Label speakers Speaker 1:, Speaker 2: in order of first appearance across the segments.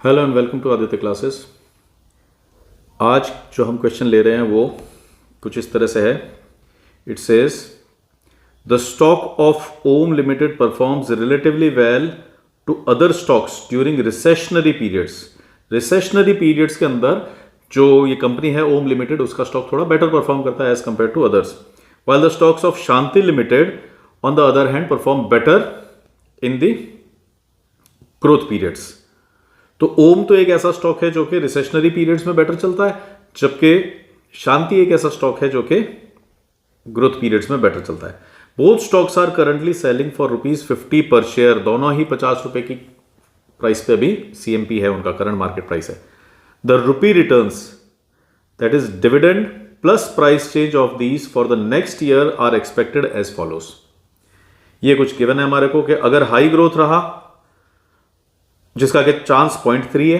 Speaker 1: Hello and welcome to Aditya classes. आज जो हम क्वेश्चन ले रहे हैं वो कुछ इस तरह से है। It says the stock of Om limited performs relatively well to other stocks during recessionary periods. Recessionary periods के अंदर जो ये कंपनी है ओम लिमिटेड, उसका स्टॉक थोड़ा बेटर परफॉर्म करता है as compare to others, while the stocks of Shanti Limited on the other hand perform better in the growth periods। तो ओम तो एक ऐसा स्टॉक है जो कि रिसेशनरी पीरियड्स में बेटर चलता है, जबकि शांति एक ऐसा स्टॉक है जो कि ग्रोथ पीरियड्स में बेटर चलता है। Both stocks are currently selling for ₹50 per share. दोनों ही ₹50 की प्राइस पे अभी सीएमपी है, उनका करंट मार्केट प्राइस है। The rupee returns, that is dividend plus price change of these for the next year are expected as follows. ये कुछ given है हमारे को कि अगर हाई ग्रोथ रहा, जिसका कि चांस 0.3 है,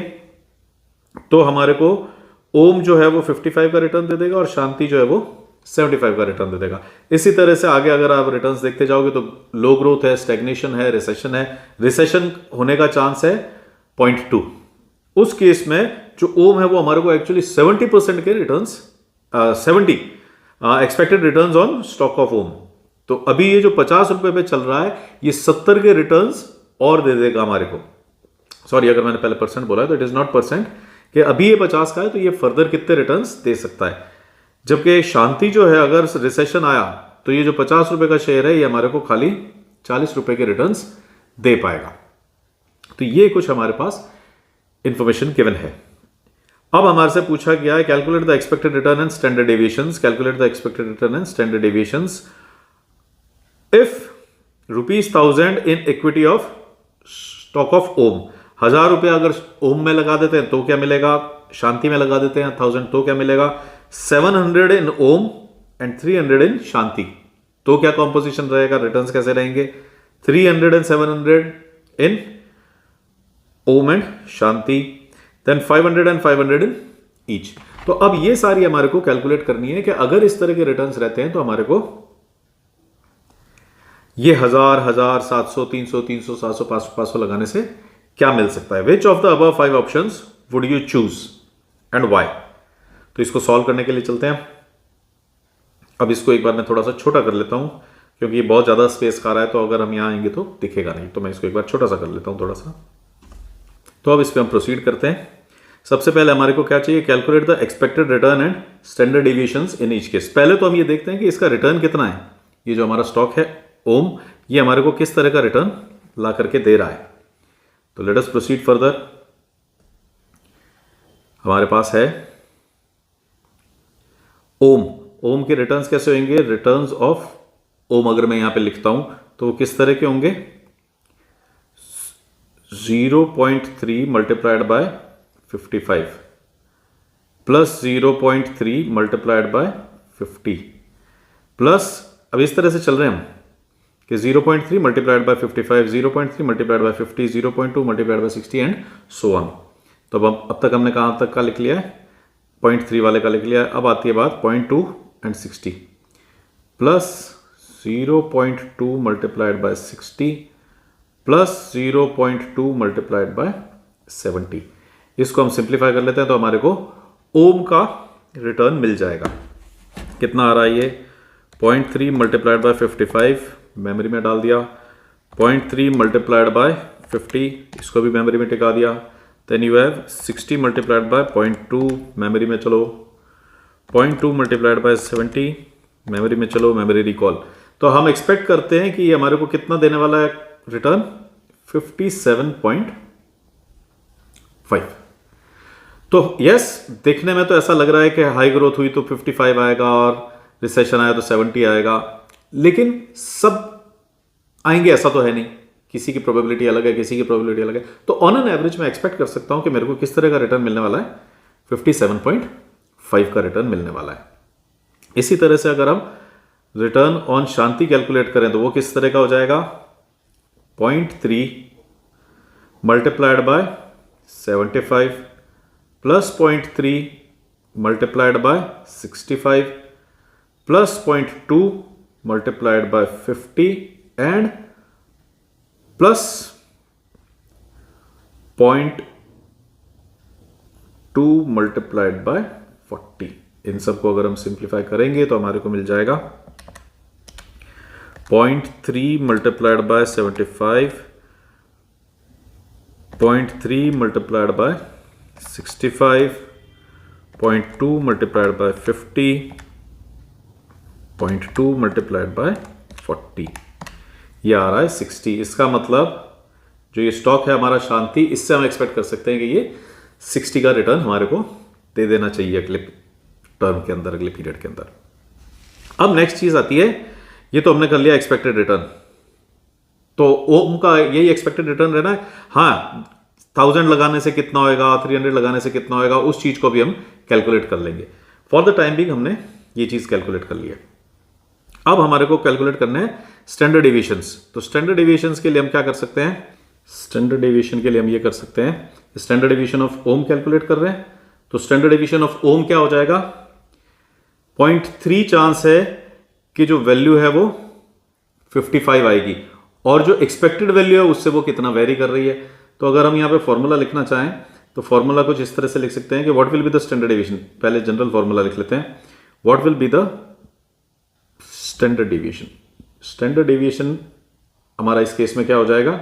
Speaker 1: तो हमारे को ओम जो है वो 55 का रिटर्न दे देगा और शांति जो है वो 75 का रिटर्न दे देगा। इसी तरह से आगे अगर आप रिटर्न्स देखते जाओगे तो लो ग्रोथ है, स्टैग्नेशन है, रिसेशन है। रिसेशन होने का चांस है 0.2। उस केस में जो ओम है वो हमारे को एक्चुअली 70% के returns 70 expected returns on stock of Om. तो अभी ये जो ₹50 पे चल रहा है, ये 70 के रिटर्न्स और दे देगा हमारे को। सॉरी, अगर मैंने पहले परसेंट बोला है तो इट इज नॉट परसेंट, कि अभी ये 50 का है तो ये फर्दर कितने रिटर्न्स दे सकता है। जबकि शांति जो है, अगर रिसेशन आया तो ये जो ₹50 का शेयर है ये हमारे को खाली ₹40 के रिटर्न्स दे पाएगा। तो ये कुछ हमारे पास इंफॉर्मेशन गिवन है। अब हमारे से पूछा गया है calculate the expected return and standard deviations. Calculate the expected return and standard deviations if ₹1000 in equity of stock of Om. ₹1000 अगर ओम में लगा देते हैं तो क्या मिलेगा, शांति में लगा देते हैं 1000 तो क्या मिलेगा, 700 इन ओम एंड 300 इन शांति। तो क्या कॉम्पोजिशन रहेगा, रिटर्न्स कैसे रहेंगे, 300 and 700 in Om and Shanti, then 500 and 500 in each. तो अब ये सारी हमारे को कैलकुलेट करनी है कि अगर इस तरह के रिटर्न्स रहते हैं तो हमारे को ये 1000, 700, 300, 300, 700, 500, 500 लगाने से क्या मिल सकता है। Which of the above 5 options would you choose and why. तो इसको सॉल्व करने के लिए चलते हैं। अब इसको एक बार मैं थोड़ा सा छोटा कर लेता हूं, क्योंकि ये बहुत ज्यादा स्पेस खा रहा है, तो अगर हम यहां आएंगे तो दिखेगा नहीं। तो मैं इसको एक बार छोटा सा कर लेता हूं थोड़ा सा। तो अब इस पर हम प्रोसीड करते हैं। सबसे पहले हमारे को क्या चाहिए, calculate the expected return and standard deviations in each case. पहले तो हम ये देखते हैं कि इसका रिटर्न कितना है। ये जो हमारा स्टॉक है ओम, ये हमारे को किस तरह का रिटर्न ला करके दे रहा है। तो लेट अस प्रोसीड फर्दर। हमारे पास है ओम। ओम के रिटर्न्स कैसे होंगे, रिटर्न्स ऑफ ओम अगर मैं यहां पे लिखता हूं तो वो किस तरह के होंगे, 0.3 multiplied bye 55 plus 0.3 multiplied bye 50 plus, अब इस तरह से चल रहे हैं हम कि 0.3 multiplied bye 55, 0.3 multiplied bye 50, 0.2 multiplied by 60 and so on. तो अब तक हमने कहां तक का लिख लिया है, 0.3 वाले का लिख लिया है। अब आती है बात 0.2 and 60 plus 0.2 multiplied by 60 plus 0.2 multiplied by 70। इसको हम सिंप्लीफाई कर लेते हैं तो हमारे को ओम का रिटर्न मिल जाएगा। कितना आ रहा है ये, 0.3 मल्टीप्लाइड बाय 55 मेमोरी में डाल दिया, 0.3 मल्टीप्लाइड बाय 50 इसको भी मेमोरी में टिका दिया, then you have 60 multiplied by 0.2 memory में चलो, 0.2 मल्टीप्लाइड बाय 70 मेमोरी में चलो, मेमोरी रिकॉल। तो हम एक्सपेक्ट करते हैं कि ये हमारे को कितना देने वाला है रिटर्न, 57.5। तो यस, देखने में तो ऐसा लग रहा है कि हाई ग्रोथ हुई तो 55 आएगा और रिसेशन आया तो 70 आएगा, लेकिन सब आएंगे ऐसा तो है नहीं। किसी की प्रोबेबिलिटी अलग है, किसी की प्रोबेबिलिटी अलग है। तो ऑन एन एवरेज मैं एक्सपेक्ट कर सकता हूं कि मेरे को किस तरह का रिटर्न मिलने वाला है, 57.5 का रिटर्न मिलने वाला है। इसी तरह से अगर हम रिटर्न ऑन शांति कैलकुलेट करें तो वो किस तरह का हो जाएगा, 0.3 multiplied bye 75 plus 0.3 multiplied bye 65 plus 0.2 multiplied by 50 and plus 2 multiplied by 40। इन सबको अगर हम सिंप्लीफाई करेंगे तो हमारे को मिल जाएगा 0.3 multiplied bye 75, 0.3 multiplied bye 65, 0.2 multiplied by 50, 0.2 multiplied by 40, ये आ रहा है 60। इसका मतलब जो ये स्टॉक है हमारा शांति, इससे हम एक्सपेक्ट कर सकते हैं कि ये 60 का रिटर्न हमारे को दे देना चाहिए अगले टर्म के अंदर, अगले पीरियड के अंदर। अब नेक्स्ट चीज आती है, ये तो हमने कर लिया एक्सपेक्टेड रिटर्न, तो ओम का यही एक्सपेक्टेड रिटर्न रहना है। हाँ, 1000 लगाने से कितना होएगा, 300 लगाने से कितना होएगा, उस चीज को भी हम कैलकुलेट कर लेंगे। फॉर द टाइम बिंग हमने ये चीज कैलकुलेट कर ली है। अब हमारे को कैलकुलेट करना है स्टैंडर्ड डेविएशंस। तो स्टैंडर्ड डेविएशंस के लिए हम क्या कर सकते हैं, स्टैंडर्ड डेविएशन के लिए हम ये कर सकते हैं, standard deviation of Om calculate कर रहे हैं। तो स्टैंडर्ड डेविएशन ऑफ ओम क्या हो जाएगा, 0.3 चांस है कि जो वैल्यू है वो 55 आएगी, और जो एक्सपेक्टेड वैल्यू है उससे वो कितना वेरी कर रही है। तो अगर हम यहां पे फॉर्मूला लिखना चाहें तो फॉर्मूला कुछ इस तरह से लिख सकते हैं कि what will be the standard deviation. पहले जनरल फॉर्मूला लिख लेते हैं, what will be the standard deviation. Standard deviation हमारा इस केस में क्या हो जाएगा,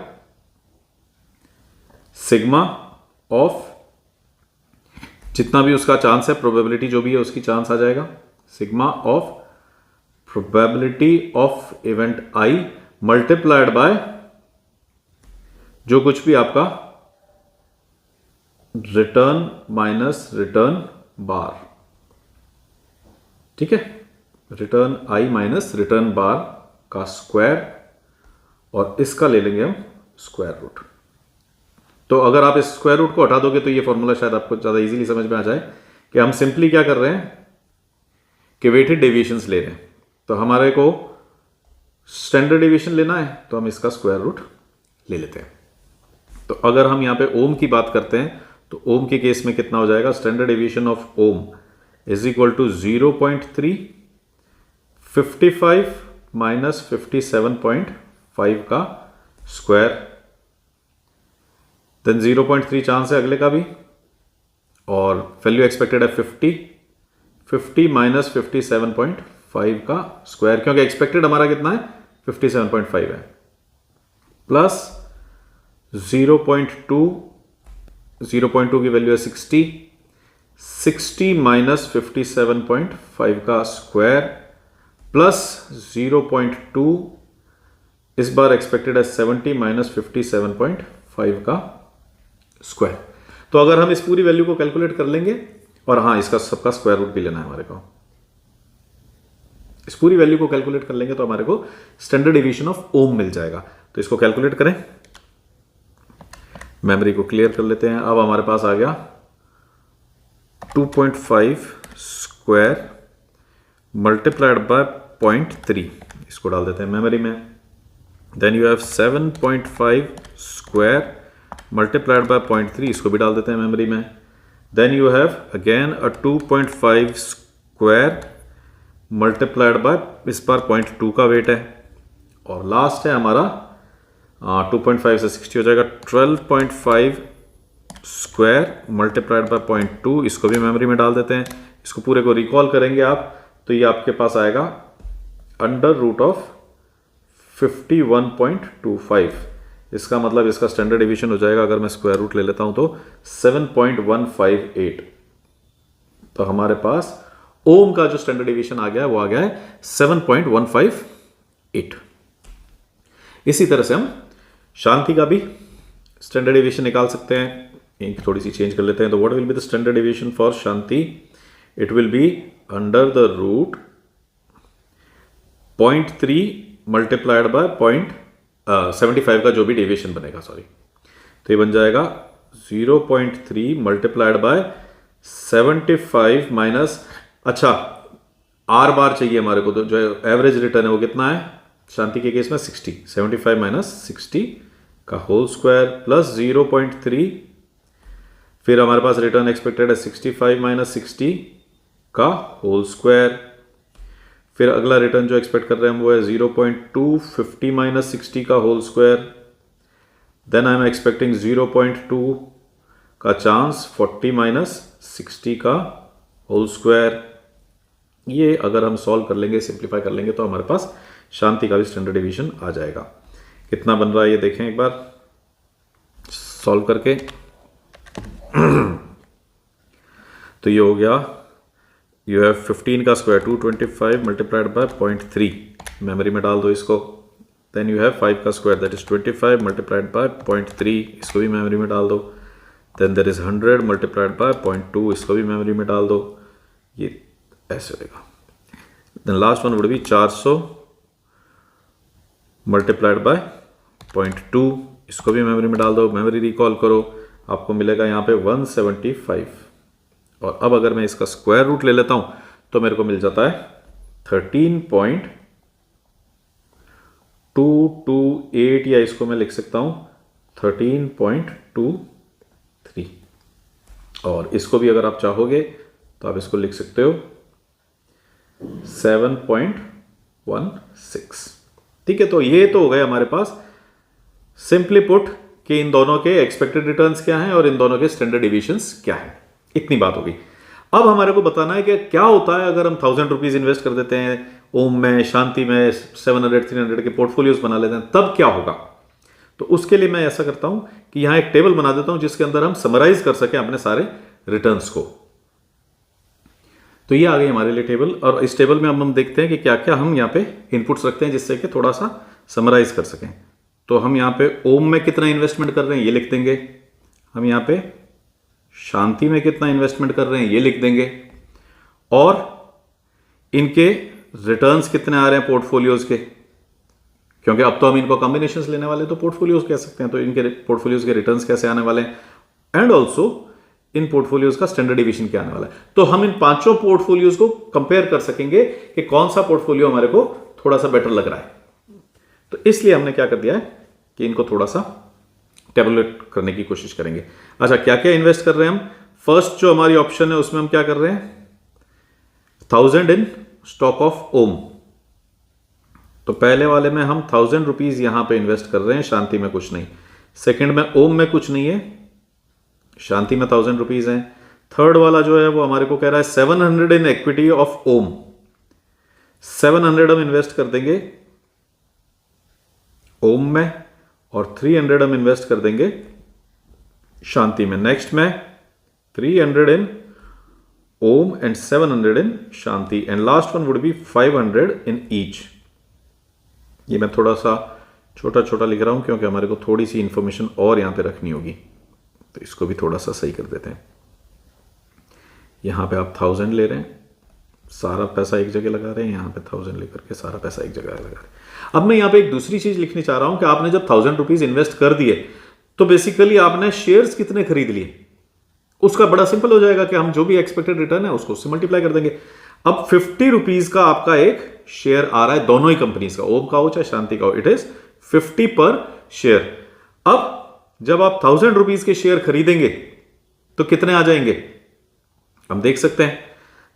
Speaker 1: सिग्मा ऑफ जितना भी उसका चांस है, प्रोबेबिलिटी जो भी है उसकी चांस आ जाएगा, sigma of probability of event I multiplied by जो कुछ भी आपका रिटर्न माइनस रिटर्न बार, ठीक है, रिटर्न आई माइनस रिटर्न बार का स्क्वायर, और इसका ले लेंगे हम स्क्वायर रूट। तो अगर आप इस स्क्वायर रूट को हटा दोगे तो ये फॉर्मूला शायद आपको ज्यादा इजीली समझ में आ जाए कि हम सिंपली क्या कर रहे हैं कि वेटेड डेविएशंस ले रहे हैं। तो हमारे को स्टैंडर्ड डेविएशन लेना है तो हम इसका स्क्वायर रूट ले लेते हैं। तो अगर हम यहां पे ओम की बात करते हैं तो ओम के केस में कितना हो जाएगा, standard deviation of Om is equal to 0.3, 55 minus 57.5 का स्क्वायर, देन 0.3 चांस है अगले का भी, और वैल्यू एक्सपेक्टेड है 50 माइनस 57.5 का स्क्वायर, क्योंकि एक्सपेक्टेड हमारा कितना है 57.5 है, प्लस 0.2 की वैल्यू है 60 माइनस 57.5 का स्क्वायर, प्लस 0.2 इस बार एक्सपेक्टेड है 70 माइनस 57.5 का स्क्वायर। तो अगर हम इस पूरी वैल्यू को कैलकुलेट कर लेंगे, और हाँ इसका सबका स्क्वायर रूट भी लेना है हमारे को, इस पूरी वैल्यू को कैलकुलेट कर लेंगे तो हमारे को स्टैंडर्ड डेविएशन ऑफ ओम मिल जाएगा। तो इसको कैलकुलेट करें, मेमोरी को क्लियर कर लेते हैं। अब हमारे पास आ गया 2.5 स्क्वायर मल्टीप्लाइड बाय 0.3, इसको डाल देते हैं मेमोरी में। Then you have 7.5 square multiplied by 0.3, इसको भी डाल देते हैं मेमोरी में। Then you have again a 2.5 square multiplied by, इस बार 0.2 का वेट है, और लास्ट है हमारा 2.5 से 60 हो जाएगा 12.5 स्क्वायर मल्टीप्लाइड बाय 0.2, इसको भी मेमोरी में डाल देते हैं। इसको पूरे को रिकॉल करेंगे आप तो ये आपके पास आएगा अंडर रूट ऑफ 51.25। इसका मतलब इसका स्टैंडर्ड डेविएशन हो जाएगा, अगर मैं स्क्वायर रूट ले लेता हूं तो 7.158। तो हमारे पास ओम का जो स्टैंडर्ड डेविएशन आ गया है वो आ गया है 7.158। इसी तरह से हम शांति का भी स्टैंडर्ड डेविएशन निकाल सकते हैं। एक थोड़ी सी चेंज कर लेते हैं। तो what will be the standard deviation for Shanti, it will be under the root 0.3 multiplied by 0.75 का जो भी डेविएशन बनेगा, सॉरी, तो ये बन जाएगा 0.3 मल्टीप्लाइड बाय 75 माइनस, अच्छा आर बार चाहिए हमारे को, तो जो एवरेज रिटर्न है वो कितना है शांति के केस में 60, 75 माइनस 60 का होल स्क्वायर प्लस 0.3, फिर हमारे पास रिटर्न एक्सपेक्टेड है 65 माइनस 60 का होल स्क्वायर, फिर अगला रिटर्न जो एक्सपेक्ट कर रहे हैं हम वो है 0.2 50 माइनस 60 का whole square, then I am expecting 0.2 का चांस 40 माइनस 60 का होल स्क्वायर। ये अगर हम सॉल्व कर लेंगे, सिंप्लीफाई कर लेंगे, तो हमारे पास शांति का भी स्टैंडर्ड डिवीजन आ जाएगा। कितना बन रहा है ये देखें एक बार सॉल्व करके। तो ये हो गया, यू हैव 15 का स्क्वायर 225 मल्टीप्लाइड बाय 0.3, मेमोरी में डाल दो इसको। देन यू हैव 5 का square that is 25 multiplied by 0.3, इसको भी मेमोरी में डाल दो। Then there is 100 multiplied by 0.2, इसको भी मेमोरी में डाल दो। ये ऐसे होगा। Then last one would be 400 multiplied by 0.2, इसको भी मेमोरी में डाल दो। मेमोरी रिकॉल करो, आपको मिलेगा यहाँ पे 175। और अब अगर मैं इसका स्क्वायर रूट ले लेता हूं तो मेरे को मिल जाता है 13.228, या इसको मैं लिख सकता हूं 13.23। और इसको भी अगर आप चाहोगे तो आप इसको लिख सकते हो 7.16। ठीक है, तो ये तो हो गए हमारे पास सिंपली पुट कि इन दोनों के एक्सपेक्टेड रिटर्न्स क्या हैं और इन दोनों के स्टैंडर्ड डिविएशंस क्या हैं। इतनी बात होगी। अब हमारे को बताना है कि क्या होता है अगर हम 1000 रुपीज इन्वेस्ट कर देते हैं ओम में, शांति में, 700 300 के पोर्टफोलियोज बना लेते हैं, तब क्या होगा। तो उसके लिए मैं ऐसा करता हूं कि यहां एक टेबल बना देता हूं जिसके अंदर हम समराइज कर सकें अपने सारे रिटर्न्स को। तो ये आ गई हमारे लिए टेबल, और इस टेबल में हम देखते हैं कि क्या क्या हम यहाँ पे इनपुट्स रखते हैं जिससे कि थोड़ा सा समराइज कर सकें। तो हम यहाँ पे ओम में कितना इन्वेस्टमेंट कर रहे हैं ये लिख देंगे, हम यहाँ पे शांति में कितना इन्वेस्टमेंट कर रहे हैं ये लिख देंगे, और इनके रिटर्न्स कितने आ रहे हैं पोर्टफोलियोज के, क्योंकि अब तो हम इनको कॉम्बिनेशंस लेने वाले तो पोर्टफोलियोज कह सकते हैं, तो इनके पोर्टफोलियोज के रिटर्न्स कैसे आने वाले हैं, एंड ऑल्सो इन पोर्टफोलियोज का स्टैंडर्ड डिवीजन क्या आने वाला है। तो हम इन पांचों पोर्टफोलियोज को कंपेयर कर सकेंगे कि कौन सा पोर्टफोलियो हमारे को थोड़ा सा बेटर लग रहा है। तो इसलिए हमने क्या कर दिया है कि इनको थोड़ा सा टेबुलेट करने की कोशिश करेंगे। अच्छा, क्या क्या इन्वेस्ट कर रहे हैं हम। फर्स्ट जो हमारी ऑप्शन है उसमें हम क्या कर रहे हैं, 1000 इन स्टॉक ऑफ ओम। तो पहले वाले में हम 1000 रुपीज यहां पे इन्वेस्ट कर रहे हैं, शांति में कुछ नहीं। सेकंड में ओम में कुछ नहीं है, शांति में 1000 रुपीज है। थर्ड वाला जो है वो हमारे को कह रहा है 700 इन इक्विटी ऑफ ओम, 700 हम इन्वेस्ट कर देंगे ओम में, और 300 हम इन्वेस्ट कर देंगे शांति में। नेक्स्ट में 300 in Om and 700 in Shanti, and last one would be 500 in each. ये मैं थोड़ा सा छोटा छोटा लिख रहा हूं क्योंकि हमारे को थोड़ी सी इंफॉर्मेशन और यहां पे रखनी होगी, तो इसको भी थोड़ा सा सही कर देते हैं। यहां पे आप 1000 ले रहे हैं, सारा पैसा एक जगह लगा रहे हैं, यहां पे 1000 लेकर के सारा पैसा एक जगह लगा रहे हैं। अब मैं यहां पे एक दूसरी चीज लिखनी चाह रहा हूं कि आपने जब 1000 रुपीज इन्वेस्ट कर दिए तो बेसिकली आपने शेयर्स कितने खरीद लिए, उसका बड़ा सिंपल हो जाएगा कि हम जो भी एक्सपेक्टेड रिटर्न है उसको उससे मल्टीप्लाई कर देंगे। अब 50 रुपीज का आपका एक शेयर आ रहा है दोनों ही कंपनीज का, ओम का हो चाहे शांति का हो, इट इज 50 पर शेयर। अब जब आप 1000 रुपीज के शेयर खरीदेंगे तो कितने आ जाएंगे, हम देख सकते हैं।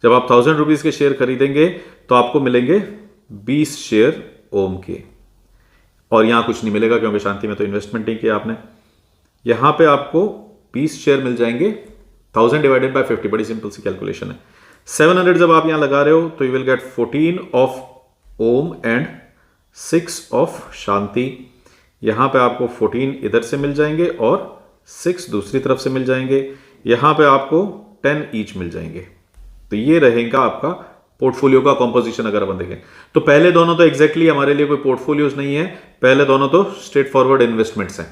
Speaker 1: जब आप 1000 रुपीज के शेयर खरीदेंगे तो आपको मिलेंगे 20 शेयर ओम के, और यहां कुछ नहीं मिलेगा क्योंकि शांति में तो इन्वेस्टमेंट नहीं किया आपने। यहां पे आपको 20 शेयर मिल जाएंगे, 1000 डिवाइडेड बाय 50, बड़ी सिंपल सी कैलकुलेशन है। 700 जब आप यहां लगा रहे हो तो you will get 14 of Om and 6 of Shanti. यहां पे आपको 14 इधर से मिल जाएंगे और 6 दूसरी तरफ से मिल जाएंगे, यहां पे आपको 10 ईच मिल जाएंगे। तो ये रहेगा आपका पोर्टफोलियो का कॉम्पोजिशन। अगर अपन देखें तो पहले दोनों तो एग्जैक्टली हमारे लिए कोई पोर्टफोलियोज नहीं है, पहले दोनों तो स्ट्रेट फॉरवर्ड इन्वेस्टमेंट्स हैं।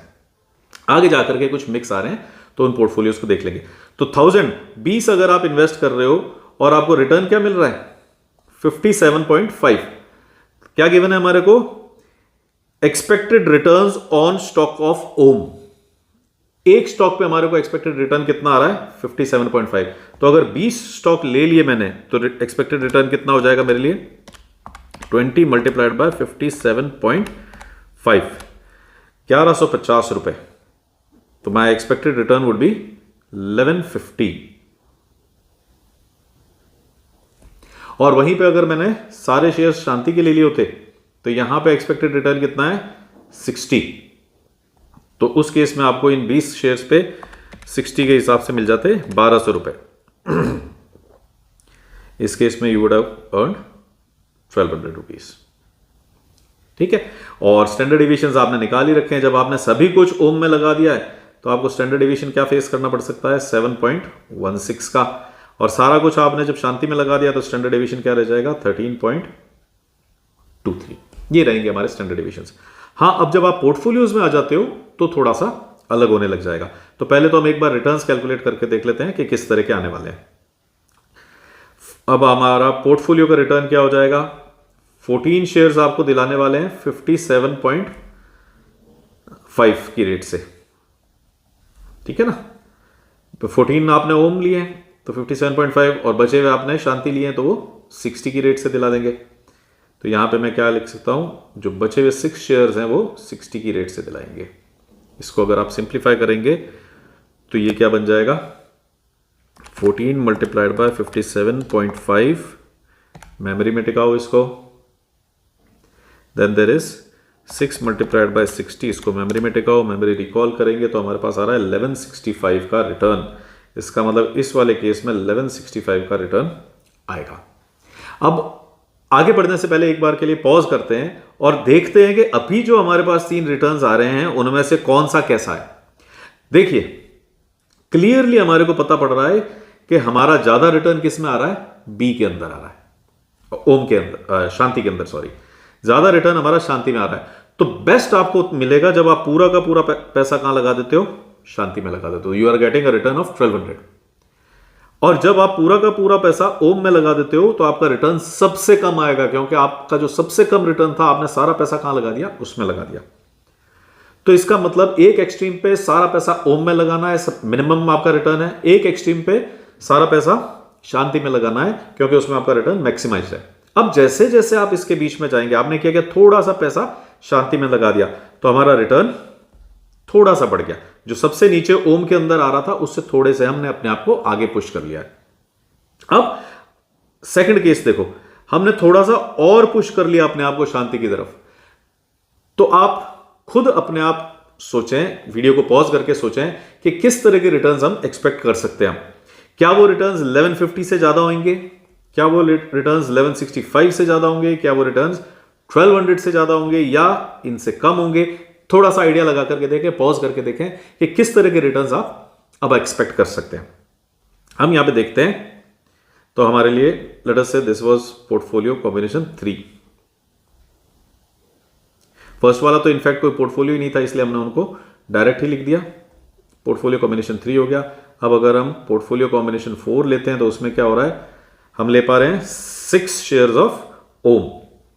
Speaker 1: आगे जाकर के कुछ मिक्स आ रहे हैं तो उन पोर्टफोलियोज को देख लेंगे। तो 1020 अगर आप इन्वेस्ट कर रहे हो और आपको रिटर्न क्या मिल रहा है 57.5, क्या गिवन है हमारे को, expected returns on stock of Om. एक स्टॉक पे हमारे को एक्सपेक्टेड रिटर्न कितना आ रहा है 57.5। तो अगर 20 स्टॉक ले लिए मैंने तो एक्सपेक्टेड रिटर्न कितना हो जाएगा मेरे लिए 20 मल्टीप्लाइड बाय 57.5, 1150 रुपए। तो माई एक्सपेक्टेड रिटर्न वुड बी 1150। और वहीं पे अगर मैंने सारे शेयर शांति के ले लिए होते तो यहां पे एक्सपेक्टेड रिटर्न कितना है 60। तो उस केस में आपको इन 20 शेयर्स पे 60 के हिसाब से मिल जाते 1200 रुपए। इस केस में you would have earn 1200 rupees. ठीक है, और स्टैंडर्ड डिविएशंस आपने निकाल ही रखे हैं। जब आपने सभी कुछ ओम में लगा दिया है तो आपको स्टैंडर्ड डिविएशन क्या फेस करना पड़ सकता है, 7.16 का, और सारा कुछ आपने जब शांति में लगा दिया तो स्टैंडर्ड डिविएशन क्या रह जाएगा, 13.23। ये रहेंगे हमारे स्टैंडर्ड डिविएशंस। हाँ, अब जब आप पोर्टफोलियोज में आ जाते हो तो थोड़ा सा अलग होने लग जाएगा। तो पहले तो हम एक बार रिटर्न्स कैलकुलेट करके देख लेते हैं कि किस तरह के आने वाले हैं। अब हमारा पोर्टफोलियो का रिटर्न क्या हो जाएगा, 14 शेयर्स आपको दिलाने वाले हैं 57.5 की रेट से। ठीक है ना, तो 14 आपने ओम लिए हैं तो 57.5, और बचे हुए आपने शांति लिए हैं तो वो 60 की रेट से दिला देंगे। तो यहां पे मैं क्या लिख सकता हूं, जो बचे हुए 6 शेयर्स हैं वो 60 की रेट से दिलाएंगे। इसको अगर आप सिंप्लीफाई करेंगे तो ये क्या बन जाएगा, 14 मल्टीप्लाइड बाय 57.5, मेमोरी में टिकाओ इसको, then there is 6 multiplied by 60, इसको मेमोरी में टिकाओ, मेमोरी रिकॉल करेंगे तो हमारे पास आ रहा है 1165 का रिटर्न। इसका मतलब इस वाले केस में 1165 का रिटर्न आएगा। अब आगे बढ़ने से पहले एक बार के लिए पॉज करते हैं और देखते हैं कि अभी जो हमारे पास 3 रिटर्न्स आ रहे हैं उनमें से कौन सा कैसा है। देखिए, क्लियरली हमारे को पता पड़ रहा है कि हमारा ज्यादा रिटर्न किस में आ रहा है, बी के अंदर आ रहा है, ओम के अंदर, शांति के अंदर, सॉरी, ज्यादा रिटर्न हमारा शांति में आ रहा है। तो बेस्ट आपको मिलेगा जब आप पूरा का पूरा पैसा कहां लगा देते हो, शांति में लगा देते हो। You are getting a return of 1200। और जब आप पूरा का पूरा पैसा ओम में लगा देते हो तो आपका रिटर्न सबसे कम आएगा, क्योंकि आपका जो सबसे कम रिटर्न था आपने सारा पैसा कहां लगा दिया, उसमें लगा दिया। तो इसका मतलब एक एक्सट्रीम पे सारा पैसा ओम में लगाना है, मिनिमम आपका रिटर्न है, एक एक्सट्रीम पे सारा पैसा शांति में लगाना है, क्योंकि उसमें आपका रिटर्न मैक्सिमाइज है। अब जैसे जैसे आप इसके बीच में जाएंगे, आपने क्या किया, थोड़ा सा पैसा शांति में लगा दिया तो हमारा रिटर्न थोड़ा सा बढ़ गया। जो सबसे नीचे ओम के अंदर आ रहा था उससे थोड़े से हमने अपने आप को आगे पुश कर लिया है। अब सेकंड केस देखो, हमने थोड़ा सा और पुश कर लिया अपने आप को शांति की तरफ। तो आप खुद अपने आप सोचें, वीडियो को पॉज करके सोचें कि किस तरह के रिटर्न्स हम एक्सपेक्ट कर सकते हैं। क्या वो रिटर्न्स 1150 से ज्यादा होंगे, क्या वो रिटर्न्स 1165 से ज्यादा होंगे, क्या वो रिटर्न्स 1200 से ज्यादा होंगे, या इनसे कम होंगे। थोड़ा सा आइडिया लगा करके देखें, पॉज करके देखें कि किस तरह के रिटर्न्स आप अब एक्सपेक्ट कर सकते हैं। हम यहां पे देखते हैं, तो हमारे लिए लेट अस से this was portfolio combination 3। First वाला तो इनफैक्ट कोई पोर्टफोलियो ही नहीं था, इसलिए हमने उनको डायरेक्ट ही लिख दिया, पोर्टफोलियो कॉम्बिनेशन 3 हो गया। अब अगर हम पोर्टफोलियो कॉम्बिनेशन 4 लेते हैं तो उसमें क्या हो रहा है, हम ले पा रहे हैं 6 शेयर्स ऑफ ओम।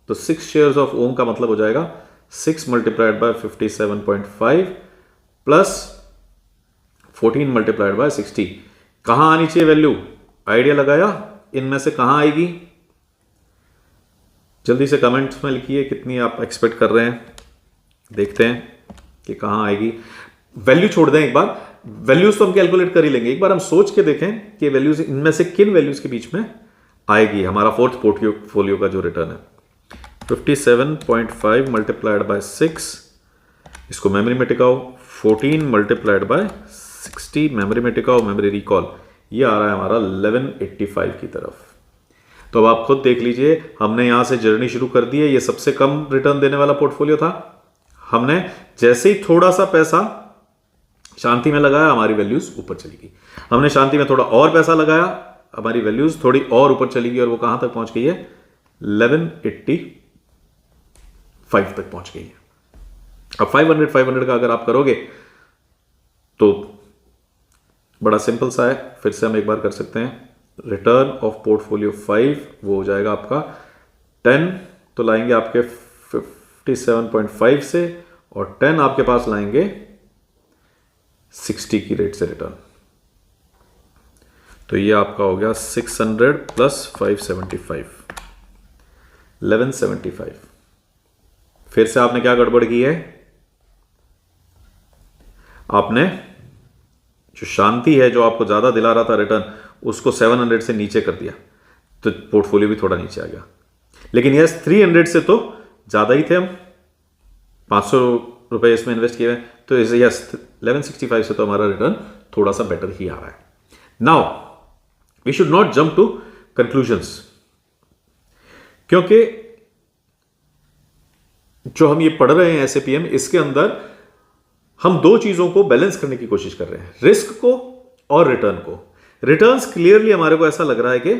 Speaker 1: तो 6 शेयर्स ऑफ ओम का मतलब हो जाएगा 6 multiplied bye 57.5 plus 14 multiplied by 60। कहां आनी चाहिए वैल्यू, आइडिया लगाया, इनमें से कहां आएगी, जल्दी से कमेंट्स में लिखिए कितनी आप एक्सपेक्ट कर रहे हैं, देखते हैं कि कहां आएगी। वैल्यू छोड़ दें एक बार, वैल्यूज तो हम कैलकुलेट कर ही लेंगे, एक बार हम सोच के देखें कि वैल्यूज इनमें से किन वैल्यूज के बीच में आएगी हमारा फोर्थ पोर्टफोलियो का जो रिटर्न है। 57.5 मल्टीप्लाइड बाय 6, इसको मेमोरी में टिकाओ, 14 मल्टीप्लाइड बाय 60 मेमोरी में टिकाओ, मेमोरी रिकॉल, ये आ रहा है हमारा 1185 की तरफ। तो अब आप खुद देख लीजिए, हमने यहां से जर्नी शुरू कर दी है। ये सबसे कम रिटर्न देने वाला पोर्टफोलियो था, हमने जैसे ही थोड़ा सा पैसा शांति में लगाया हमारी वैल्यूज ऊपर चली गई। हमने शांति में थोड़ा और पैसा लगाया, हमारी वैल्यूज थोड़ी और ऊपर चली गई, और वो कहां तक पहुंच गई है, 1185 तक पहुंच गई है। अब 500 का अगर आप करोगे तो बड़ा सिंपल सा है, फिर से हम एक बार कर सकते हैं। रिटर्न ऑफ पोर्टफोलियो 5 वो हो जाएगा आपका 10, तो लाएंगे आपके 57.5 से, और 10 आपके पास लाएंगे 60 की रेट से रिटर्न। तो ये आपका हो गया 600 प्लस 575, 1175। फिर से आपने क्या गड़बड़ की है, आपने जो शांति है जो आपको ज्यादा दिला रहा था रिटर्न, उसको 700 से नीचे कर दिया, तो पोर्टफोलियो भी थोड़ा नीचे आ गया। लेकिन यस 300 से तो ज्यादा ही थे, हम 500 रुपए इसमें इन्वेस्ट किए हुए, तो यस 1165 से तो हमारा रिटर्न थोड़ा सा बेटर ही आ रहा है। Now we should not jump to conclusions, क्योंकि जो हम ये पढ़ रहे हैं एसएपीएम, इसके अंदर हम दो चीजों को बैलेंस करने की कोशिश कर रहे हैं, रिस्क को और रिटर्न को। रिटर्न्स क्लियरली हमारे को ऐसा लग रहा है कि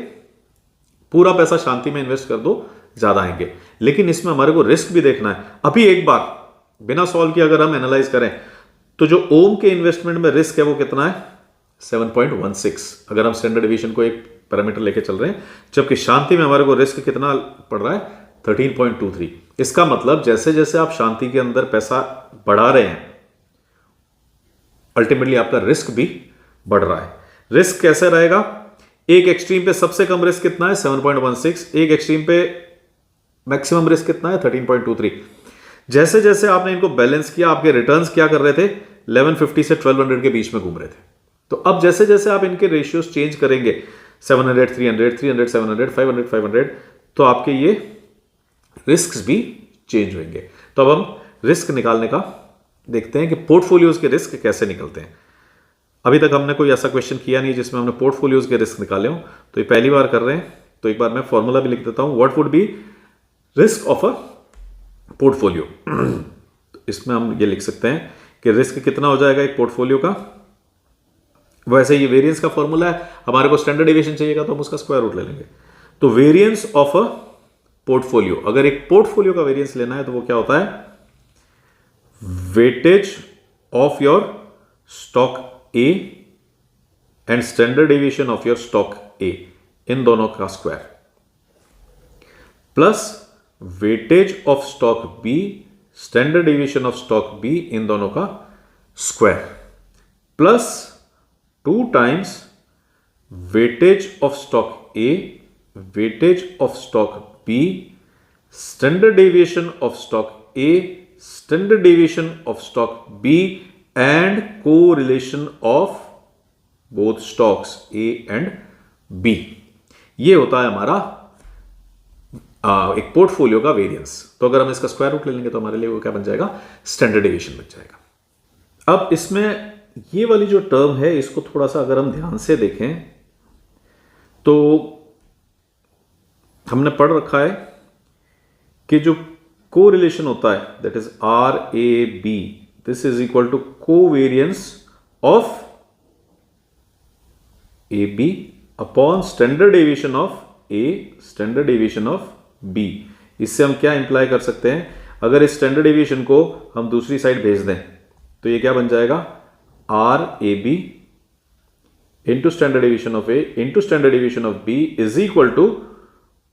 Speaker 1: पूरा पैसा शांति में इन्वेस्ट कर दो, ज्यादा आएंगे, लेकिन इसमें हमारे को रिस्क भी देखना है। अभी एक बार बिना सॉल्व किए अगर हम एनालाइज करें तो जो ओम के इन्वेस्टमेंट में रिस्क है वो कितना है, 7.16, अगर हम स्टैंडर्ड डिवीजन को एक पैरामीटर लेके चल रहे हैं, जबकि शांति में हमारे को रिस्क कितना पड़ रहा है, 13.23। इसका मतलब जैसे जैसे आप शांति के अंदर पैसा बढ़ा रहे हैं, अल्टीमेटली आपका रिस्क भी बढ़ रहा है। रिस्क कैसे रहेगा, एक एक्सट्रीम पे सबसे कम रिस्क कितना है, 7.16, एक एक्सट्रीम पे मैक्सिमम रिस्क कितना है, 13.23। जैसे जैसे आपने इनको बैलेंस किया, आपके रिटर्न्स क्या कर रहे थे, 1150 से 1200 के बीच में घूम रहे थे। तो अब जैसे जैसे आप इनके रेशियोज चेंज करेंगे, 700, 300, 300, 700, 500, 500, तो आपके ये रिस्क भी चेंज होंगे। तो अब हम रिस्क निकालने का देखते हैं कि पोर्टफोलियोज के रिस्क कैसे निकलते हैं। अभी तक हमने कोई ऐसा क्वेश्चन किया नहीं जिसमें हमने पोर्टफोलियोज के रिस्क निकाले हो, तो ये पहली बार कर रहे हैं। तो एक बार मैं फॉर्मूला भी लिख देता हूं, what would be risk of a portfolio. इसमें हम ये लिख सकते हैं कि रिस्क कितना हो जाएगा एक पोर्टफोलियो का। वैसे ये वेरिएंस का फॉर्मूला है, हमारे को स्टैंडर्ड डेविएशन चाहिएगा तो हम उसका स्क्वायर रूट ले लेंगे। तो वेरिएंस ऑफ अ पोर्टफोलियो, अगर एक पोर्टफोलियो का वेरिएंस लेना है तो वो क्या होता है, weightage of your stock A and standard deviation of your stock A, इन दोनों का square, plus weightage of stock B, standard deviation of stock B, इन दोनों का square, plus 2 times weightage of stock A, weightage of stock B, standard deviation of stock A, standard deviation of stock B and correlation of both stocks A and B. ये होता है हमारा एक portfolio का variance. तो अगर हम इसका स्क्वायर रूट ले लेंगे तो हमारे लिए वो क्या बन जाएगा, स्टैंडर्ड डेविएशन बन जाएगा। अब इसमें ये वाली जो टर्म है, इसको थोड़ा सा अगर हम ध्यान से देखें तो हमने पढ़ रखा है कि जो कोरिलेशन होता है, that is RAB, this is equal to covariance of AB upon standard deviation of A, standard deviation of B। इससे हम क्या इंप्लाई कर सकते हैं, अगर इस स्टैंडर्ड डेविएशन को हम दूसरी साइड भेज दें तो ये क्या बन जाएगा, RAB into standard deviation of A into standard deviation of B is equal to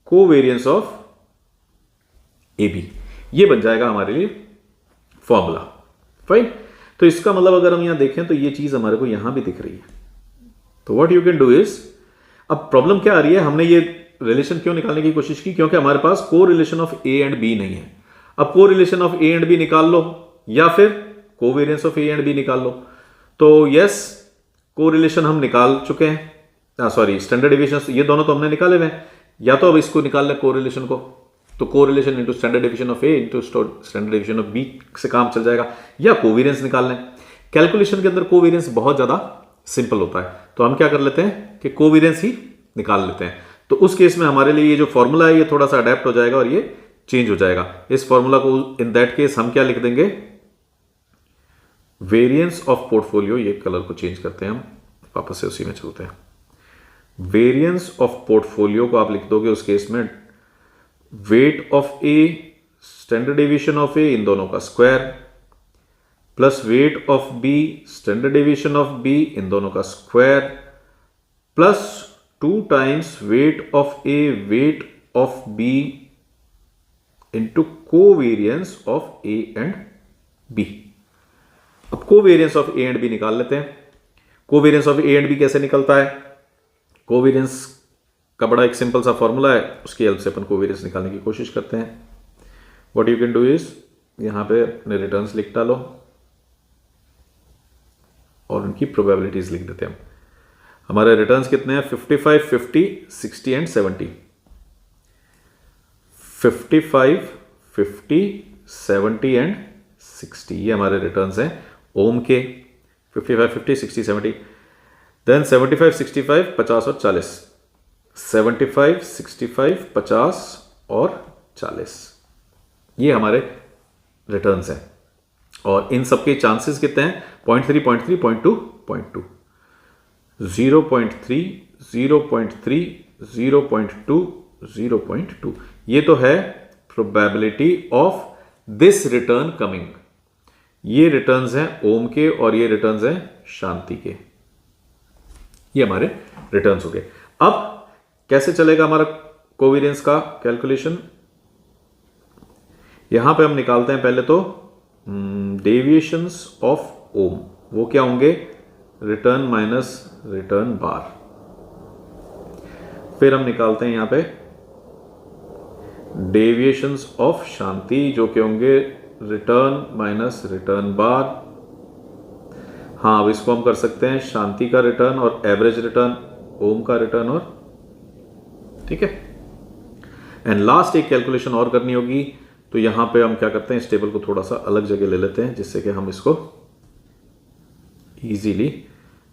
Speaker 1: covariance of AB। ये बन जाएगा हमारे लिए फॉर्मूला, फाइन। तो इसका मतलब अगर हम यहां देखें तो ये चीज हमारे को यहां भी दिख रही है। तो what you can do is, अब प्रॉब्लम क्या आ रही है, हमने ये रिलेशन क्यों निकालने की कोशिश की, क्योंकि हमारे पास correlation of A and B नहीं है। अब correlation of A and B निकाल लो या फिर covariance of A and B निकाल लो। तो यस, को रिलेशन हम निकाल चुके हैं, सॉरी स्टैंडर्ड डेविएशन, ये दोनों तो हमने निकाले हुए हैं। या तो अब इसको निकाल लें को रिलेशन को, तो correlation into standard deviation of A into standard deviation of B से काम चल जाएगा, या कोवेरियंस निकाल लें। कैलकुलेशन के अंदर कोवेरियंस बहुत ज्यादा सिंपल होता है, तो हम क्या कर लेते हैं कि कोवेरियंस ही निकाल लेते हैं। तो उस केस में हमारे लिए ये जो फॉर्मूला है ये थोड़ा सा अडेप्ट हो जाएगा और ये चेंज हो जाएगा। इस फॉर्मूला को इन दैट केस हम क्या लिख देंगे, वेरिएंस ऑफ पोर्टफोलियो, ये कलर को चेंज करते हैं हम, वापस से उसी में चलते हैं। वेरिएंस ऑफ पोर्टफोलियो को आप लिख दोगे उस केस में weight of A, standard deviation of A, इन दोनों का square, plus weight of B, standard deviation of B, इन दोनों का square, plus 2 times weight of A, weight of B, into covariance of A and B. अब covariance of A and B निकाल लेते हैं। Covariance of A and B कैसे निकलता है, कोवेरियंस का बड़ा एक सिंपल सा फॉर्मूला है, उसकी हेल्प से अपन कोवेरियंस निकालने की कोशिश करते हैं। What you can do is, यहां पे अपने रिटर्न्स लिख डालो और उनकी प्रोबेबिलिटीज लिख देते हैं। हमारे रिटर्न्स कितने हैं, 55, 50, 60 एंड 70। 55, 50, 70 एंड 60 ये हमारे रिटर्न्स हैं ओम के। 55, 50, 60, 70 देन 75, 65, 50 और 40, 75, 65, 50 और 40, ये हमारे रिटर्न्स हैं। और इन सबके चांसेस कितने हैं? 0.3, 0.3, 0.2, 0.2, 0.3, 0.3, 0.2, 0.2, ये तो है probability of this return coming. ये रिटर्न्स हैं ओम के और ये रिटर्न्स हैं शांति के। ये हमारे रिटर्न्स हो गए। अब कैसे चलेगा हमारा कोवेरियंस का कैलकुलेशन? यहां पे हम निकालते हैं पहले तो डेविएशंस ऑफ ओम। वो क्या होंगे? रिटर्न माइनस रिटर्न बार। फिर हम निकालते हैं यहां पे डेविएशंस ऑफ शांति, जो कि होंगे रिटर्न माइनस रिटर्न बार। हाँ, अब इसको हम कर सकते हैं शांति का रिटर्न और एवरेज रिटर्न, ओम का रिटर्न, और ठीक है। एंड लास्ट एक कैलकुलेशन और करनी होगी, तो यहां पे हम क्या करते हैं, इस टेबल को थोड़ा सा अलग जगह ले लेते हैं जिससे कि हम इसको इजीली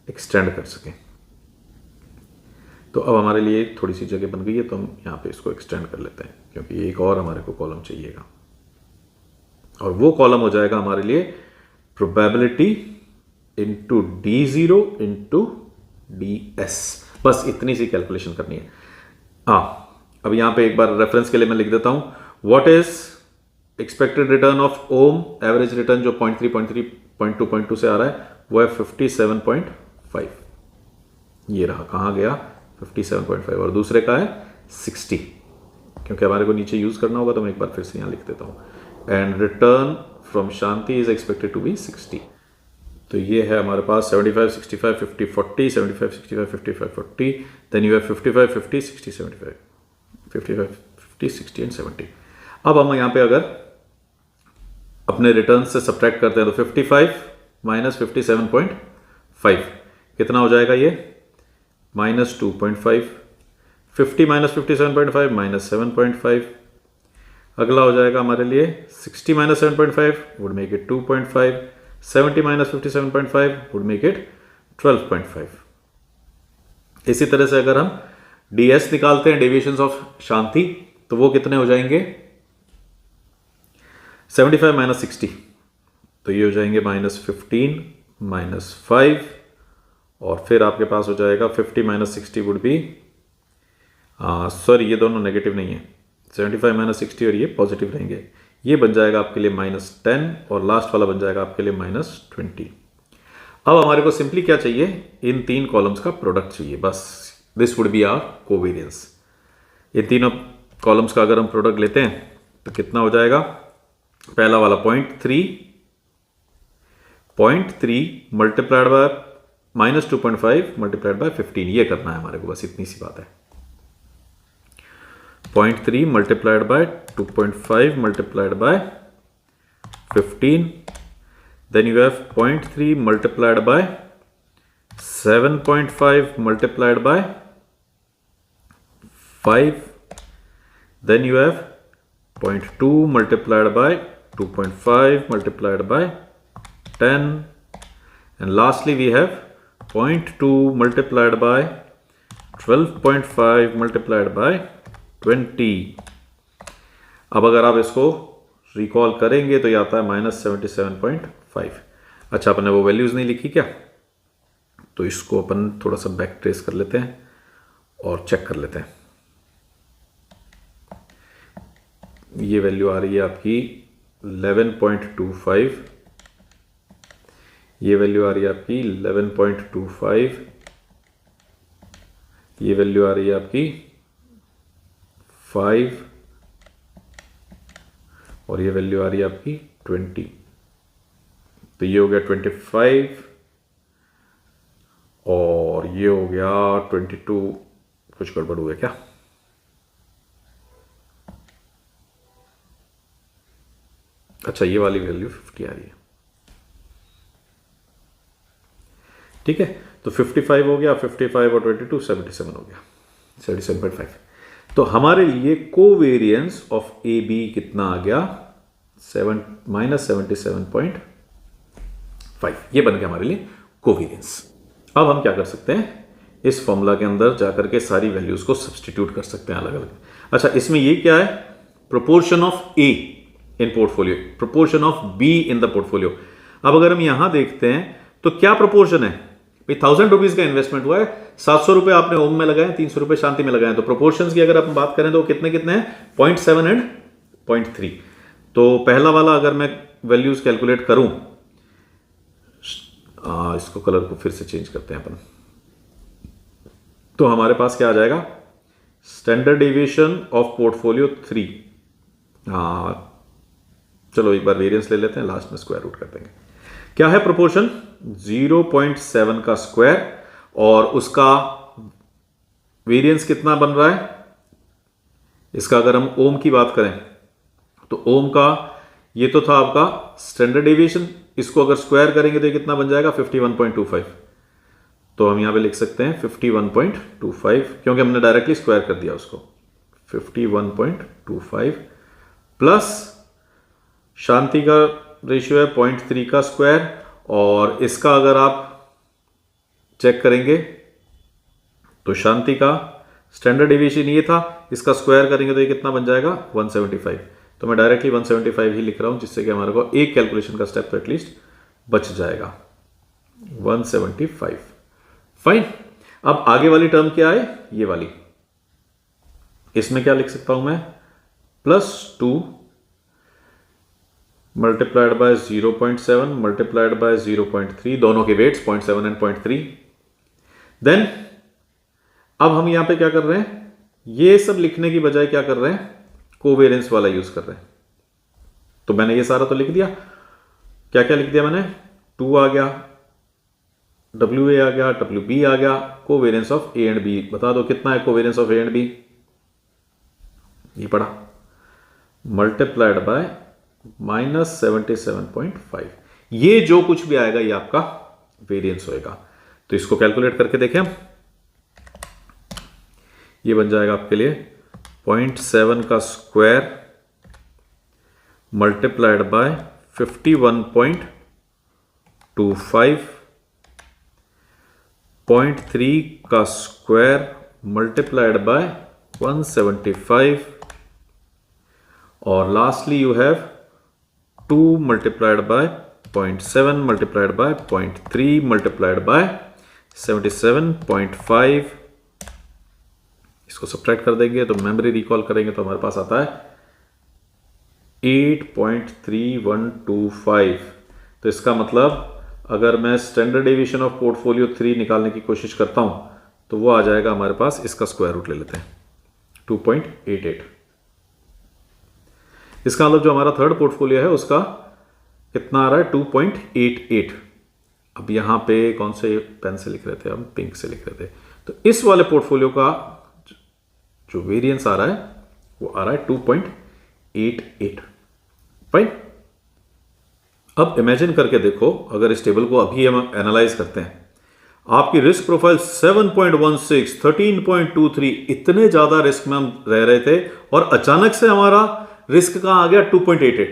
Speaker 1: एक्सटेंड कर सकें। तो अब हमारे लिए थोड़ी सी जगह बन गई है, तो हम यहां पे इसको एक्सटेंड कर लेते हैं, क्योंकि एक और हमारे को कॉलम चाहिएगा, और वो कॉलम हो जाएगा हमारे लिए probability into D0 into DS। बस इतनी सी कैलकुलेशन करनी है। अब यहां पे एक बार रेफरेंस के लिए मैं लिख देता हूं, what is expected return of Om, average return जो 0.3, 0.3, 0.2, 0.2 से आ रहा है, वो है 57.5। ये रहा, कहां गया 57.5, और दूसरे का है 60, क्योंकि हमारे को नीचे यूज करना होगा, तो मैं एक बार फिर से यहां लिख देता हूं। And return from Shanti is expected to be 60। तो ये है हमारे पास 75, 65, 50, 40, 75, 65, 55, 40, देन यू हैव 55, 50, 60, 75, 55, 50, 60 एंड 70। अब हम यहाँ पे अगर अपने रिटर्न से सब्ट्रैक्ट करते हैं, तो 55 माइनस 57.5 कितना हो जाएगा? ये माइनस 2.5। 50 minus 57.5 minus 7.5। अगला हो जाएगा हमारे लिए 60 minus 7.5 would make it 2.5। 70 minus 57.5 would make it 12.5। इसी तरह से अगर हम DS निकालते हैं, डेविएशंस ऑफ शांति, तो वो कितने हो जाएंगे? 75 माइनस 60, तो ये हो जाएंगे माइनस 15 माइनस 5, और फिर आपके पास हो जाएगा 50 माइनस 60 वुड बी, सॉरी ये दोनों नेगेटिव नहीं है, 75 माइनस 60 और ये पॉजिटिव रहेंगे। ये बन जाएगा आपके लिए -10, और लास्ट वाला बन जाएगा आपके लिए -20। अब हमारे को सिंपली क्या चाहिए? इन तीन कॉलम्स का प्रोडक्ट चाहिए, बस। This would be our covariance. इन तीनों कॉलम्स का अगर हम प्रोडक्ट लेते हैं तो कितना हो जाएगा? पहला वाला 0.3 मल्टीप्लाइड बाय -2.5 मल्टीप्लाइड बाय 15, ये करना है हमारे को, बस इतनी सी बात है। 0.3 multiplied by 2.5 multiplied by 15, then you have 0.3 multiplied by 7.5 multiplied by 5, then you have 0.2 multiplied by 2.5 multiplied by 10, and lastly we have 0.2 multiplied by 12.5 multiplied by 20। अब अगर आप इसको रिकॉल करेंगे तो ये आता है -77.5। अच्छा, अपने वो वैल्यूज नहीं लिखी क्या? तो इसको अपन थोड़ा सा बैक ट्रेस कर लेते हैं और चेक कर लेते हैं। ये वैल्यू आ रही है आपकी 11.25, ये वैल्यू आ रही है आपकी 11.25, ये वैल्यू आ रही है आपकी 5, और ये वैल्यू आ रही है आपकी 20। तो ये हो गया 25, और ये हो गया 22। कुछ गड़बड़ हुआ क्या? अच्छा, ये वाली वैल्यू 50 आ रही है, ठीक है। तो 55 हो गया, 55 और 22 77 हो गया, 77.5। तो हमारे लिए कोवेरियंस ऑफ AB कितना आ गया? -77.5। ये बन गया हमारे लिए कोवेरियंस। अब हम क्या कर सकते हैं, इस फॉर्मूला के अंदर जाकर के सारी वैल्यूज को सब्सटीट्यूट कर सकते हैं अलग अलग। अच्छा, इसमें ये क्या है, proportion of A in portfolio, proportion of B in the portfolio. अब अगर हम यहां देखते हैं तो क्या प्रोपोर्शन है भाई, 1000 रुपीज का इन्वेस्टमेंट हुआ है, 700 रुपए आपने ओम में लगाए, 300 रुपए शांति में लगाए, तो प्रोपोर्शंस की अगर आप बात करें तो कितने कितने हैं, 0.7 एंड 0.3। तो पहला वाला अगर मैं वैल्यूज कैलकुलेट करूं, इसको कलर को फिर से चेंज करते हैं अपन, तो हमारे पास क्या आ जाएगा, स्टैंडर्ड डेविएशन ऑफ पोर्टफोलियो 3। चलो एक बार वेरिएंस ले लेते हैं, लास्ट में स्क्वायर रूट कर देंगे। क्या है प्रोपोर्शन, 0.7 का स्क्वायर, और उसका वेरिएंस कितना बन रहा है, इसका अगर हम ओम की बात करें तो ओम का ये तो था आपका स्टैंडर्ड डेविएशन, इसको अगर स्क्वायर करेंगे तो ये कितना बन जाएगा, 51.25। तो हम यहां पे लिख सकते हैं 51.25, क्योंकि हमने डायरेक्टली स्क्वायर कर दिया उसको, 51.25 प्लस शांति का रेशियो है 0.3 का स्क्वायर, और इसका अगर आप चेक करेंगे तो शांति का स्टैंडर्ड डेविएशन ये था, इसका स्क्वायर करेंगे तो ये कितना बन जाएगा, 175। तो मैं डायरेक्टली 175 ही लिख रहा हूं, जिससे कि हमारे को एक कैलकुलेशन का स्टेप तो एटलीस्ट बच जाएगा, 175। फाइन। अब आगे वाली टर्म क्या है, ये वाली, इसमें क्या लिख सकता हूं मैं, +2 मल्टीप्लाइड बाय 0.7 मल्टीप्लाइड बाय 0.3, दोनों के वेट्स 0.7 एंड 0.3। देन अब हम यहां पे क्या कर रहे हैं, ये सब लिखने की बजाय क्या कर रहे हैं, कोवेरियंस वाला यूज कर रहे हैं। तो मैंने ये सारा तो लिख दिया, क्या क्या लिख दिया मैंने, 2 आ गया, WA आ गया, WB आ गया, covariance of A and B बता दो कितना है, covariance of A and B ये पढ़ा, मल्टीप्लाइड बाय -77.5। ये जो कुछ भी आएगा ये आपका वेरिएंस होएगा। तो इसको कैलकुलेट करके देखें हम, ये बन जाएगा आपके लिए 0.7 का स्क्वायर मल्टीप्लाइड बाय 51.25, 0.3 का स्क्वायर मल्टीप्लाइड बाय 175, और lastly you have 2 multiplied by 0.7 multiplied by 0.3 multiplied bye 77.5। इसको सब्ट्रैक्ट कर देंगे तो मेमोरी रिकॉल करेंगे तो हमारे पास आता है 8.3125। तो इसका मतलब अगर मैं स्टैंडर्ड डेविएशन ऑफ पोर्टफोलियो 3 निकालने की कोशिश करता हूं तो वो आ जाएगा हमारे पास, इसका स्क्वायर रूट ले लेते हैं, 2.88। इसका मतलब जो हमारा थर्ड पोर्टफोलियो है उसका कितना आ रहा है, 2.88। अब यहां पे कौन से पेन से लिख रहे थे हम, पिंक से लिख रहे थे, तो इस वाले पोर्टफोलियो का जो वेरिएंस आ रहा है वो आ रहा है 2.88। फाइन। अब इमेजिन करके देखो, अगर इस टेबल को अभी हम एनालाइज करते हैं, आपकी रिस्क प्रोफाइल 7.16, 13.23, इतने ज्यादा रिस्क में हम रह रहे थे और अचानक से हमारा रिस्क कहां आ गया, 2.88।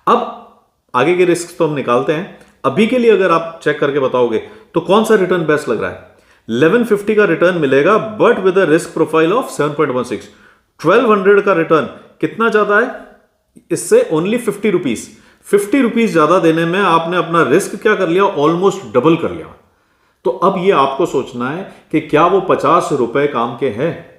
Speaker 1: अब आगे के रिस्क तो हम निकालते हैं, अभी के लिए अगर आप चेक करके बताओगे तो कौन सा रिटर्न बेस्ट लग रहा है, 1150 का रिटर्न मिलेगा but with a risk profile of 7.16। 1200 का रिटर्न कितना ज्यादा है, इससे ओनली 50 रुपीज, 50 रुपीज ज्यादा देने में आपने अपना रिस्क क्या कर लिया, ऑलमोस्ट डबल कर लिया। तो अब ये आपको सोचना है कि क्या वो 50 रुपए काम के हैं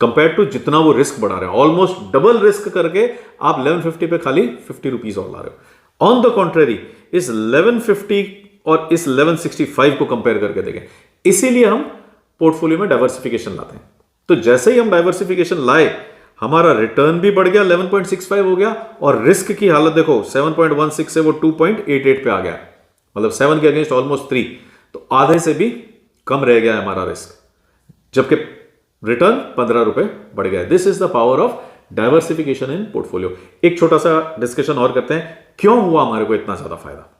Speaker 1: कंपेयर टू जितना वो रिस्क बढ़ा रहे हैं। ऑलमोस्ट डबल रिस्क करके आप 1150 पे खाली 50 रुपीज और ला रहे हो। ऑन द कॉन्ट्रेरी इस 1150 और इस 1165 को कंपेयर करके देखें, इसीलिए हम पोर्टफोलियो में डाइवर्सिफिकेशन लाते हैं। तो जैसे ही हम डाइवर्सिफिकेशन लाए, हमारा रिटर्न भी बढ़ गया, 11.65 हो गया, और रिस्क की हालत देखो 7.16 से वो 2.88 पे आ गया, मतलब 7 के अगेंस्ट ऑलमोस्ट 3, तो आधे से भी कम रह गया हमारा रिस्क, जबकि रिटर्न 15 रुपए बढ़ गया। This is the power of diversification in portfolio. एक छोटा सा डिस्कशन और करते हैं, क्यों हुआ हमारे को इतना ज्यादा फायदा।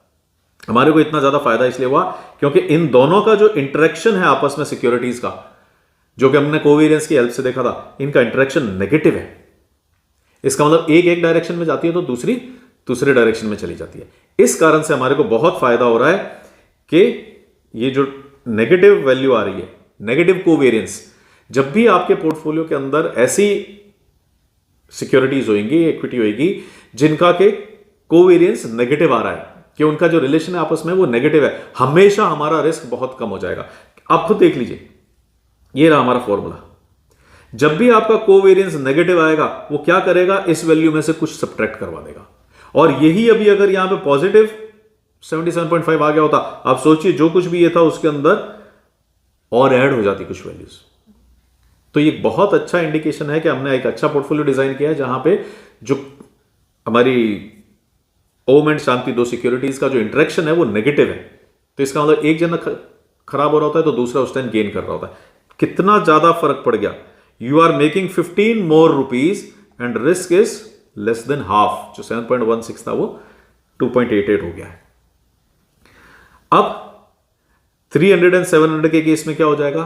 Speaker 1: हमारे को इतना ज्यादा फायदा इसलिए हुआ क्योंकि इन दोनों का जो इंटरेक्शन है आपस में सिक्योरिटीज का, जो कि हमने कोवेरियंस की हेल्प से देखा था, इनका इंटरेक्शन नेगेटिव है। इसका मतलब एक डायरेक्शन में जाती है तो दूसरी दूसरे डायरेक्शन में चली जाती है। इस कारण से हमारे को बहुत फायदा हो रहा है कि ये जो नेगेटिव वैल्यू आ रही है, नेगेटिव कोवेरियंस, जब भी आपके पोर्टफोलियो के अंदर ऐसी सिक्योरिटीज होंगी, इक्विटी होगी जिनका के कोवेरियंस नेगेटिव आ रहा है, कि उनका जो रिलेशन है आपस में वो नेगेटिव है, हमेशा हमारा रिस्क बहुत कम हो जाएगा। आप खुद देख लीजिए, ये रहा हमारा फॉर्मूला। जब भी आपका कोवेरियंस नेगेटिव आएगा वो क्या करेगा, इस वैल्यू में से कुछ सब्ट्रैक्ट करवा देगा। और यही अभी अगर यहां पे पॉजिटिव 77.5 आ गया होता, आप सोचिए जो कुछ भी ये था उसके अंदर और ऐड हो जाती कुछ वैल्यूज। तो ये बहुत अच्छा इंडिकेशन है कि हमने एक अच्छा पोर्टफोलियो डिजाइन किया है जहां पे जो हमारी ओम एंड शांति दो सिक्योरिटीज का जो इंटरेक्शन है वो नेगेटिव है। तो इसका मतलब एक जना खराब हो रहा होता है तो दूसरा उस टाइम गेन कर रहा होता है। कितना ज्यादा फर्क पड़ गया। You are making 15 more rupees and risk is less than half. जो 7.16 था वो 2.88 हो गया है। अब 300 एंड 700 के केस में क्या हो जाएगा,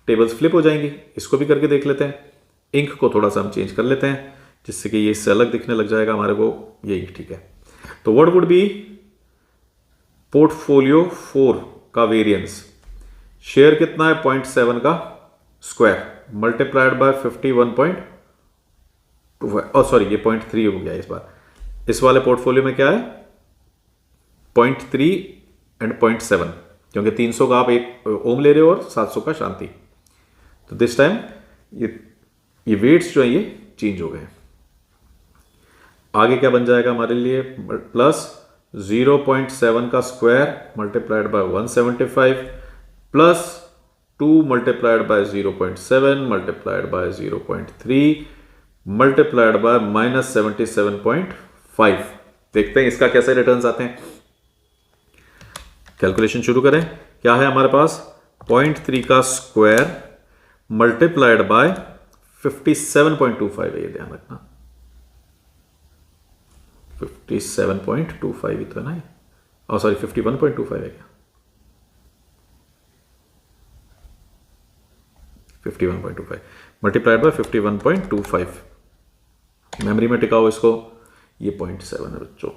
Speaker 1: टेबल्स फ्लिप हो जाएंगी। इसको भी करके देख लेते हैं। इंक को थोड़ा सा हम चेंज कर लेते हैं जिससे कि ये इससे अलग दिखने लग जाएगा हमारे को। ये इंक ठीक है। तो व्हाट वुड बी पोर्टफोलियो 4 का वेरिएंस। शेयर कितना है 0.7 का स्क्वायर मल्टीप्लाइड बाय 51.25, सॉरी ये 0.3 हो गया इस बार। इस वाले पोर्टफोलियो में क्या है 0.3 एंड 0.7, क्योंकि 300 का आप एक ओम ले रहे हो और 700 का शांति। तो दिस टाइम ये वेट्स जो है ये चेंज हो गए। आगे क्या बन जाएगा हमारे लिए, प्लस 0.7 का square multiplied bye 175 plus 2 multiplied by 0.7 multiplied by 0.3 multiplied bye -77.5। देखते हैं इसका कैसे रिटर्न्स आते हैं। कैलकुलेशन शुरू करें। क्या है हमारे पास 0.3 का स्क्वायर मल्टीप्लाइड बाय 57.25 है, ये ध्यान रखना 57.25 ही तो है ना, और सॉरी 51.25 है क्या, 51.25 मल्टीप्लाइड बाय 51.25। मेमोरी में टिकाओ इसको, ये 0.7 है बच्चों।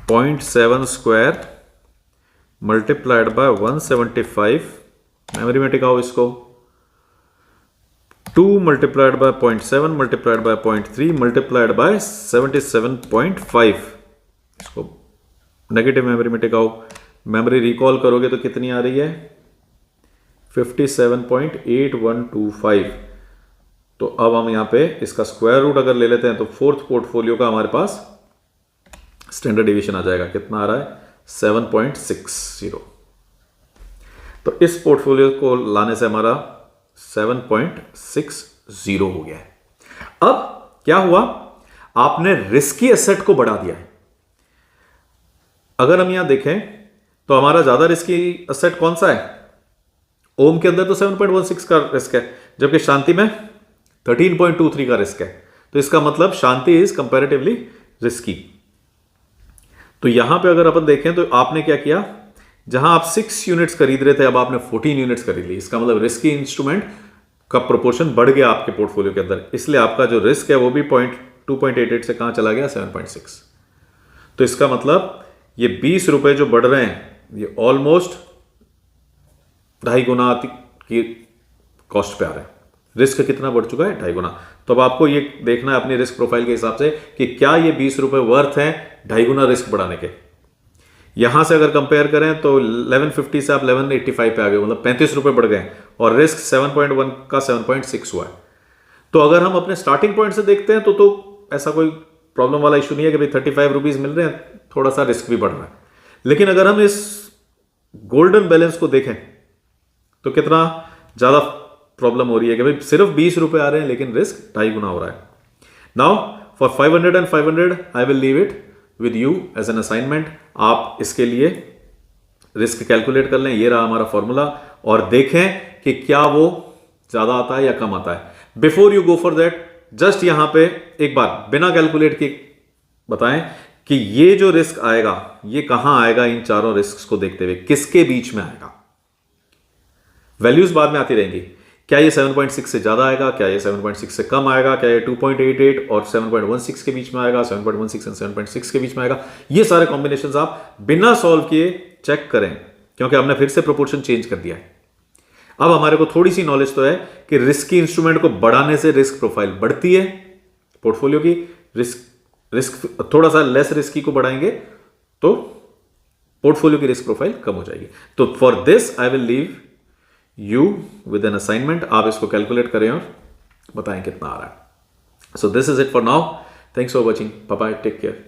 Speaker 1: .7 स्क्वायर मल्टीप्लाइड बाय 175, मेमोरी में टिकाओ इसको। 2 multiplied by 0.7 multiplied by 0.3 multiplied bye 77.5, इसको नेगेटिव मेमोरी में टिकाओ। मेमोरी रिकॉल करोगे तो कितनी आ रही है 57.8125। तो अब हम यहां पे इसका स्क्वायर रूट अगर ले लेते हैं तो फोर्थ पोर्टफोलियो का हमारे पास स्टैंडर्ड डिवीजन आ जाएगा। कितना आ रहा है 7.60। तो इस पोर्टफोलियो को लाने से हमारा 7.60 हो गया है। अब क्या हुआ, आपने रिस्की एसेट को बढ़ा दिया है। अगर हम यहां देखें तो हमारा ज्यादा रिस्की एसेट कौन सा है, ओम के अंदर तो 7.16 का रिस्क है, जबकि शांति में 13.23 का रिस्क है। तो इसका मतलब शांति इज कंपैरेटिवली रिस्की। तो यहां पे अगर अपन देखें तो आपने क्या किया, जहां आप 6 यूनिट्स खरीद रहे थे अब आपने 14 यूनिट्स खरीद ली। इसका मतलब रिस्की इंस्ट्रूमेंट का प्रोपोर्शन बढ़ गया आपके पोर्टफोलियो के अंदर, इसलिए आपका जो रिस्क है वो भी 2.88 से कहां चला गया 7.6। तो इसका मतलब ये 20 रुपए जो बढ़ रहे हैं ये ऑलमोस्ट 2.5 गुना की कॉस्ट पे आ रहे हैं। रिस्क कितना बढ़ चुका है 2.5 गुना। तो अब आपको ये देखना है अपनी रिस्क प्रोफाइल के हिसाब से कि क्या ये 20 रुपए वर्थ है 2.5 गुना रिस्क बढ़ाने के। यहां से अगर कंपेयर करें तो 1150 से आप 1185 पे आ गए, मतलब 35 रुपए बढ़ गए और रिस्क 7.1 का 7.6 हुआ है। तो अगर हम अपने स्टार्टिंग पॉइंट से देखते हैं तो ऐसा कोई प्रॉब्लम वाला इशू नहीं है कि भाई 35 रुपीज मिल रहे हैं, थोड़ा सा रिस्क भी बढ़ रहा है। लेकिन अगर हम इस गोल्डन बैलेंस को देखें तो कितना ज्यादा प्रॉब्लम हो रही है कि भाई सिर्फ 20 रुपए आ रहे हैं लेकिन रिस्क 2.5 गुना हो रहा है। Now for 500 and 500 I will leave it with you as an assignment. आप इसके लिए रिस्क कैलकुलेट कर लें, ये रहा हमारा फॉर्मूला, और देखें कि क्या वो ज्यादा आता है या कम आता है। Before you go for that just यहां पे एक बार बिना कैलकुलेट के बताएं कि ये जो रिस्क आएगा ये कहां आएगा, इन चारों रिस्क को देखते हुए किसके बीच में आएगा। वैल्यूज बाद में आती रहेंगी। क्या ये 7.6 से ज़्यादा आएगा, क्या ये 7.6 से कम आएगा, क्या ये 2.88 और 7.16 के बीच में आएगा, 7.16 और 7.6 के बीच में आएगा। ये सारे कॉम्बिनेशंस आप बिना सॉल्व किए चेक करें, क्योंकि हमने फिर से प्रोपोर्शन चेंज कर दिया है। अब हमारे को थोड़ी सी नॉलेज तो है कि रिस्की इंस्ट्रूमेंट को बढ़ाने से रिस्क प्रोफाइल बढ़ती है पोर्टफोलियो की। रिस्क थोड़ा सा लेस रिस्की को बढ़ाएंगे तो पोर्टफोलियो की रिस्क प्रोफाइल कम हो जाएगी। तो for this I will leave you with N assignment. आप इसको कैलकुलेट करें और बताएं कितना आ रहा है। So this is it for now. Thanks for watching. Bye bye, take care.